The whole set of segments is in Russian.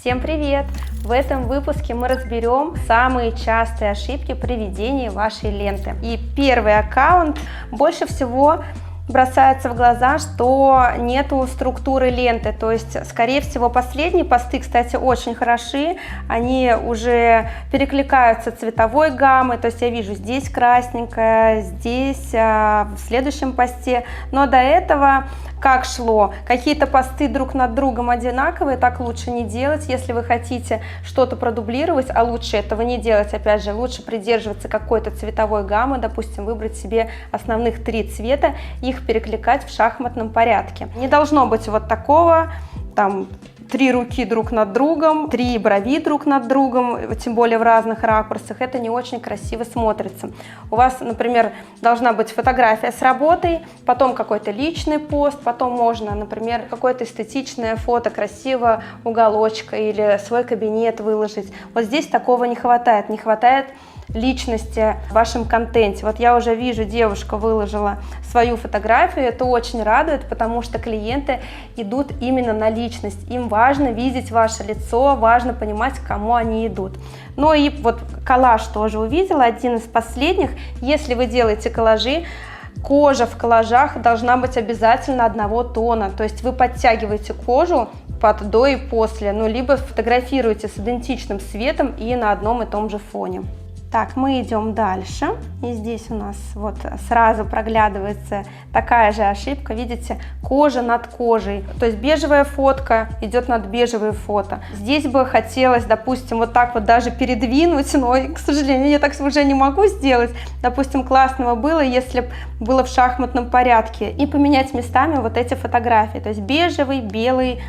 Всем привет! В этом выпуске мы разберем самые частые ошибки при ведении вашей ленты. И первый аккаунт больше всего бросается в глаза, что нету структуры ленты, то есть, скорее всего, последние посты, кстати, очень хороши, они уже перекликаются цветовой гаммой, то есть я вижу здесь красненькое, здесь в следующем посте, но до этого как шло, какие-то посты друг над другом одинаковые, так лучше не делать, если вы хотите что-то продублировать, а лучше этого не делать, опять же, лучше придерживаться какой-то цветовой гаммы, допустим, выбрать себе основных 3 цвета, их перекликать в шахматном порядке. Не должно быть вот такого, там, 3 руки друг над другом, 3 брови друг над другом, тем более в разных ракурсах, это не очень красиво смотрится. У вас, например, должна быть фотография с работой, потом какой-то личный пост, потом можно, например, какое-то эстетичное фото, красиво уголочка или свой кабинет выложить. Вот здесь такого не хватает личности в вашем контенте. Вот я уже вижу, девушка выложила свою фотографию, это очень радует, потому что клиенты идут именно на личность, им важно видеть ваше лицо, важно понимать, к кому они идут. Ну и вот коллаж тоже увидела, один из последних. Если вы делаете коллажи, кожа в коллажах должна быть обязательно одного тона, то есть вы подтягиваете кожу под до и после, ну либо фотографируете с идентичным цветом и на одном и том же фоне. Так, мы идем дальше, и здесь у нас вот сразу проглядывается такая же ошибка, видите, кожа над кожей, то есть бежевая фотка идет над бежевой фото. Здесь бы хотелось, допустим, вот так вот даже передвинуть, но, к сожалению, я так уже не могу сделать. Допустим, классного было, если бы было в шахматном порядке, и поменять местами вот эти фотографии, то есть бежевый, белый,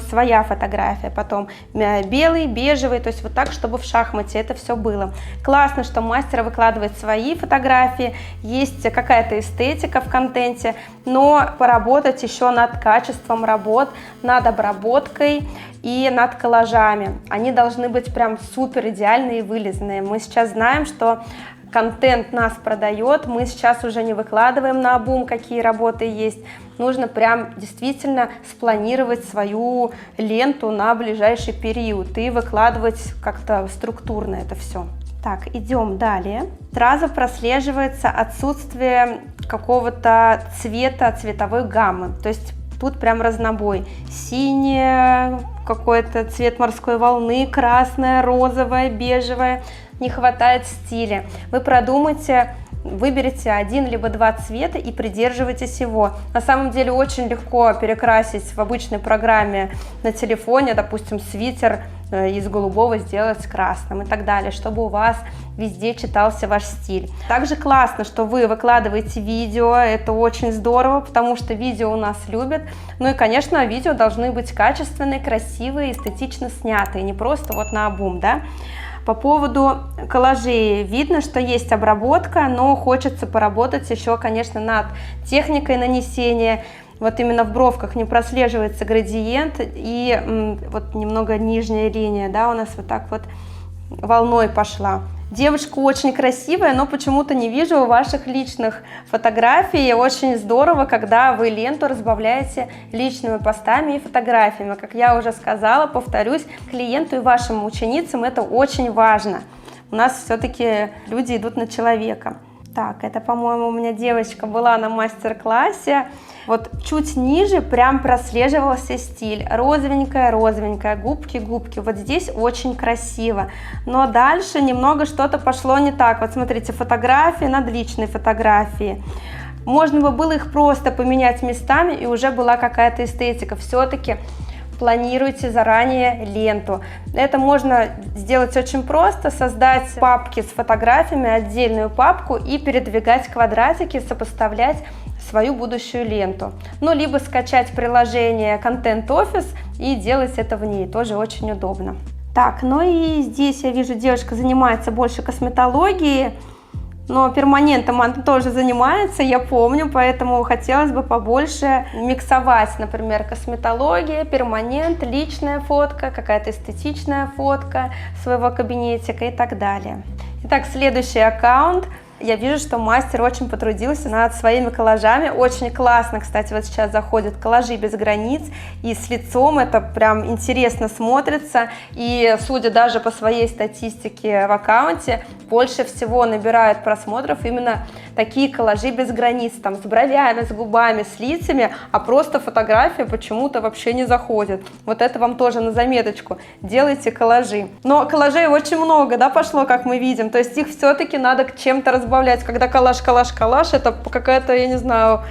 своя фотография, потом белый, бежевый, то есть вот так, чтобы в шахмате это все было. Классно, что мастер выкладывает свои фотографии, есть какая-то эстетика в контенте, но поработать еще над качеством работ, над обработкой и над коллажами. Они должны быть прям супер идеальные и вылизанные. Мы сейчас знаем, что контент нас продает, мы сейчас уже не выкладываем наобум, какие работы есть. Нужно прям действительно спланировать свою ленту на ближайший период и выкладывать как-то структурно это все. Так, идем далее. Сразу прослеживается отсутствие какого-то цвета, цветовой гаммы. То есть тут прям разнобой. Синий, какой-то цвет морской волны, красное, розовое, бежевое. Не хватает стиля. Вы продумайте, выберите 1 либо 2 цвета и придерживайтесь его. На самом деле очень легко перекрасить в обычной программе на телефоне, допустим, свитер из голубого сделать красным и так далее, чтобы у вас везде читался ваш стиль. Также классно, что вы выкладываете видео, это очень здорово, потому что видео у нас любят. Ну и, конечно, видео должны быть качественные, красивые, эстетично снятые, не просто вот наобум, да. По поводу коллажей видно, что есть обработка, но хочется поработать еще, конечно, над техникой нанесения. Вот именно в бровках не прослеживается градиент и вот немного нижняя линия, да, у нас вот так вот волной пошла. Девушка очень красивая, но почему-то не вижу ваших личных фотографий. Очень здорово, когда вы ленту разбавляете личными постами и фотографиями. Как я уже сказала, повторюсь, клиенту и вашим ученицам это очень важно. У нас все-таки люди идут на человека. Так, это, по-моему, у меня девочка была на мастер-классе. Вот чуть ниже прям прослеживался стиль. Розовенькая, губки. Вот здесь очень красиво. Но дальше немного что-то пошло не так. Вот смотрите, фотографии над личной фотографией. Можно бы было их просто поменять местами, и уже была какая-то эстетика. Все-таки планируйте заранее ленту. Это можно сделать очень просто, создать папки с фотографиями, отдельную папку и передвигать квадратики, сопоставлять свою будущую ленту. Ну, либо скачать приложение Content Office и делать это в ней, тоже очень удобно. Так, ну и здесь я вижу, девушка занимается больше косметологией, но перманентом она тоже занимается, я помню, поэтому хотелось бы побольше миксовать, например, косметология, перманент, личная фотка, какая-то эстетичная фотка своего кабинетика и так далее. Итак, следующий аккаунт. Я вижу, что мастер очень потрудился над своими коллажами. Очень классно, кстати, вот сейчас заходят коллажи без границ, и с лицом это прям интересно смотрится. И судя даже по своей статистике в аккаунте, больше всего набирают просмотров именно такие коллажи без границ, там с бровями, с губами, с лицами, а просто фотография почему-то вообще не заходит. Вот это вам тоже на заметочку. Делайте коллажи. Но коллажей очень много, да, пошло, как мы видим. То есть их все-таки надо чем-то разбавлять. Когда коллаж, это какая-то, я не знаю,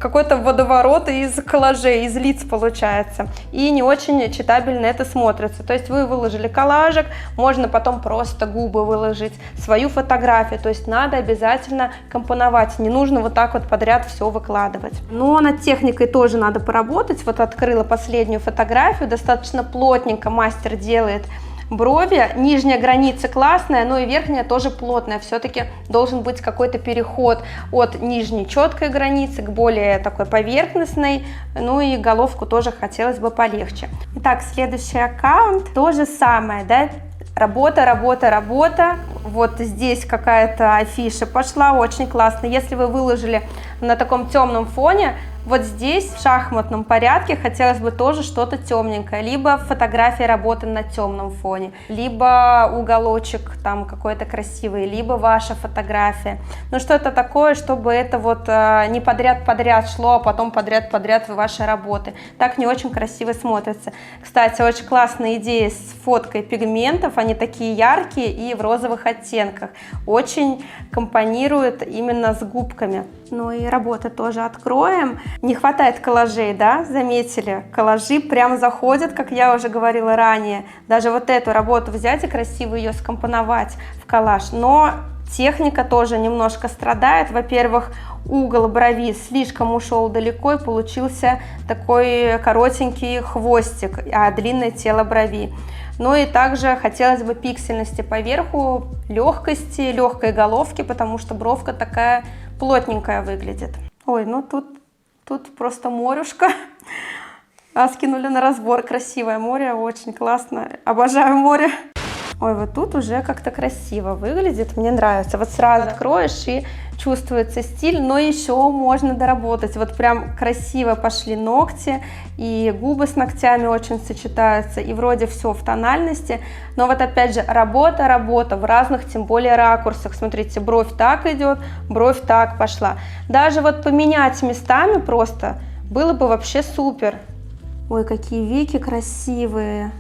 какой-то водоворот из коллажей, из лиц получается. И не очень читабельно это смотрится. То есть вы выложили коллажик, можно потом просто губы выложить, свою фотографию. То есть надо обязательно компоновать. Не нужно вот так вот подряд все выкладывать. Но над техникой тоже надо поработать. Вот открыла последнюю фотографию. Достаточно плотненько мастер делает брови, нижняя граница классная, но и верхняя тоже плотная. Все-таки должен быть какой-то переход от нижней четкой границы к более такой поверхностной. Ну и головку тоже хотелось бы полегче. Итак, следующий аккаунт. То же самое, да? Работа. Вот здесь какая-то афиша пошла, очень классно. Если вы выложили на таком темном фоне, вот здесь в шахматном порядке хотелось бы тоже что-то темненькое. Либо фотография работы на темном фоне, либо уголочек там какой-то красивый, либо ваша фотография. Ну что-то такое, чтобы это вот не подряд шло, а потом подряд ваши работы. Так не очень красиво смотрится. Кстати, очень классная идея с фоткой пигментов. Они такие яркие и в розовых оттенках. Очень компонирует именно с губками. Ну и работы тоже откроем. Не хватает коллажей, да, заметили? Коллажи прям заходят, как я уже говорила ранее. Даже вот эту работу взять и красиво ее скомпоновать в коллаж. Но техника тоже немножко страдает. Во-первых, угол брови слишком ушел далеко и получился такой коротенький хвостик, а длинное тело брови. Ну и также хотелось бы пиксельности поверху, легкости, легкой головки, потому что бровка такая плотненькая выглядит. Ой, ну тут просто морюшка. Скинули на разбор. Красивое море, очень классно. Обожаю море. Ой, вот тут уже как-то красиво выглядит, мне нравится. Вот сразу откроешь и чувствуется стиль, но еще можно доработать. Вот прям красиво пошли ногти, и губы с ногтями очень сочетаются, и вроде все в тональности. Но вот опять же работа в разных, тем более ракурсах. Смотрите, бровь так идет, бровь так пошла. Даже вот поменять местами просто было бы вообще супер. Ой, какие веки красивые.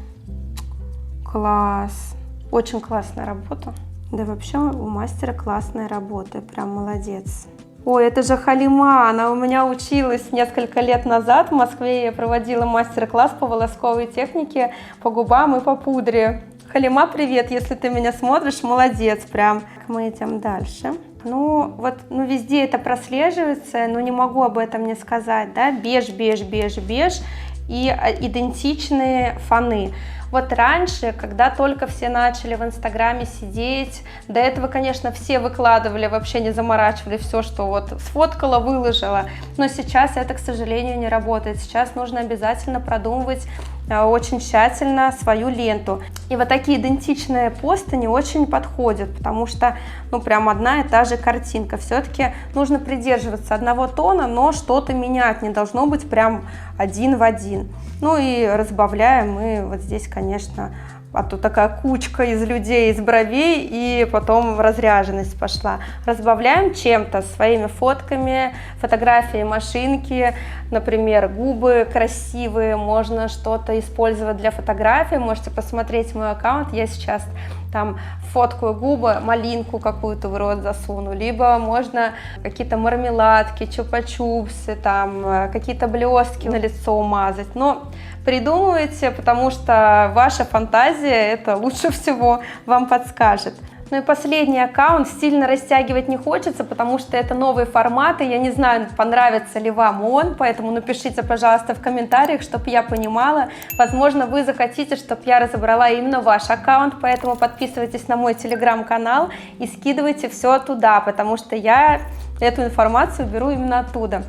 Класс. Очень классная работа. Да вообще у мастера классная работа, прям молодец. Ой, это же Халима, она у меня училась несколько лет назад в Москве, я проводила мастер-класс по волосковой технике, по губам и по пудре. Халима, привет, если ты меня смотришь, молодец прям. Мы идем дальше. Ну, вот, везде это прослеживается, но не могу об этом не сказать, да, беж и идентичные фоны. Вот раньше, когда только все начали в Инстаграме сидеть, до этого, конечно, все выкладывали, вообще не заморачивали все, что вот сфоткала, выложила. Но сейчас это, к сожалению, не работает. Сейчас нужно обязательно продумывать очень тщательно свою ленту. И вот такие идентичные посты не очень подходят, потому что, прям одна и та же картинка. Все-таки нужно придерживаться одного тона, но что-то менять, не должно быть прям один в один. Ну и разбавляем мы вот здесь, конечно, а то такая кучка из людей, из бровей, и потом разряженность пошла. Разбавляем чем-то, своими фотками, фотографией машинки, например, губы красивые, можно что-то использовать для фотографии, можете посмотреть мой аккаунт, я сейчас там фоткаю губы, малинку какую-то в рот засуну, либо можно какие-то мармеладки, чупа-чупсы, там какие-то блестки на лицо умазать, но придумывайте, потому что ваша фантазия это лучше всего вам подскажет. Ну и последний аккаунт, сильно растягивать не хочется, потому что это новые форматы, я не знаю, понравится ли вам он, поэтому напишите, пожалуйста, в комментариях, чтобы я понимала. Возможно, вы захотите, чтобы я разобрала именно ваш аккаунт, поэтому подписывайтесь на мой телеграм-канал и скидывайте все туда, потому что я эту информацию беру именно оттуда.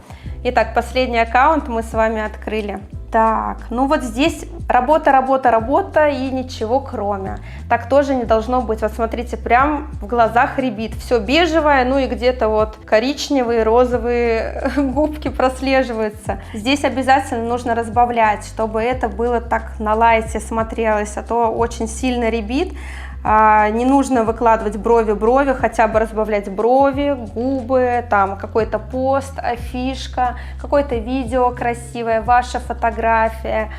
Итак, последний аккаунт мы с вами открыли. Так, ну вот здесь работа, работа, работа и ничего кроме. Так тоже не должно быть. Вот смотрите, прям в глазах рябит. Все бежевое, ну и где-то вот коричневые, розовые губки прослеживаются. Здесь обязательно нужно разбавлять, чтобы это было так на лайте смотрелось, а то очень сильно рябит. Не нужно выкладывать брови, хотя бы разбавлять брови, губы, там какой-то пост, афишка, какое-то видео красивое, ваша фотография,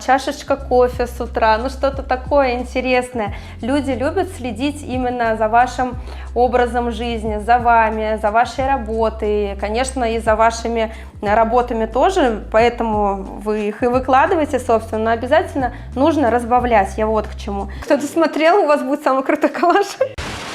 чашечка кофе с утра, ну что-то такое интересное. Люди любят следить именно за вашим образом жизни, за вами, за вашей работой, конечно, и за вашими работами тоже, поэтому вы их и выкладываете, собственно, но обязательно нужно разбавлять, я вот к чему. Кто-то смотрел, у вас будет самый крутой коллаж.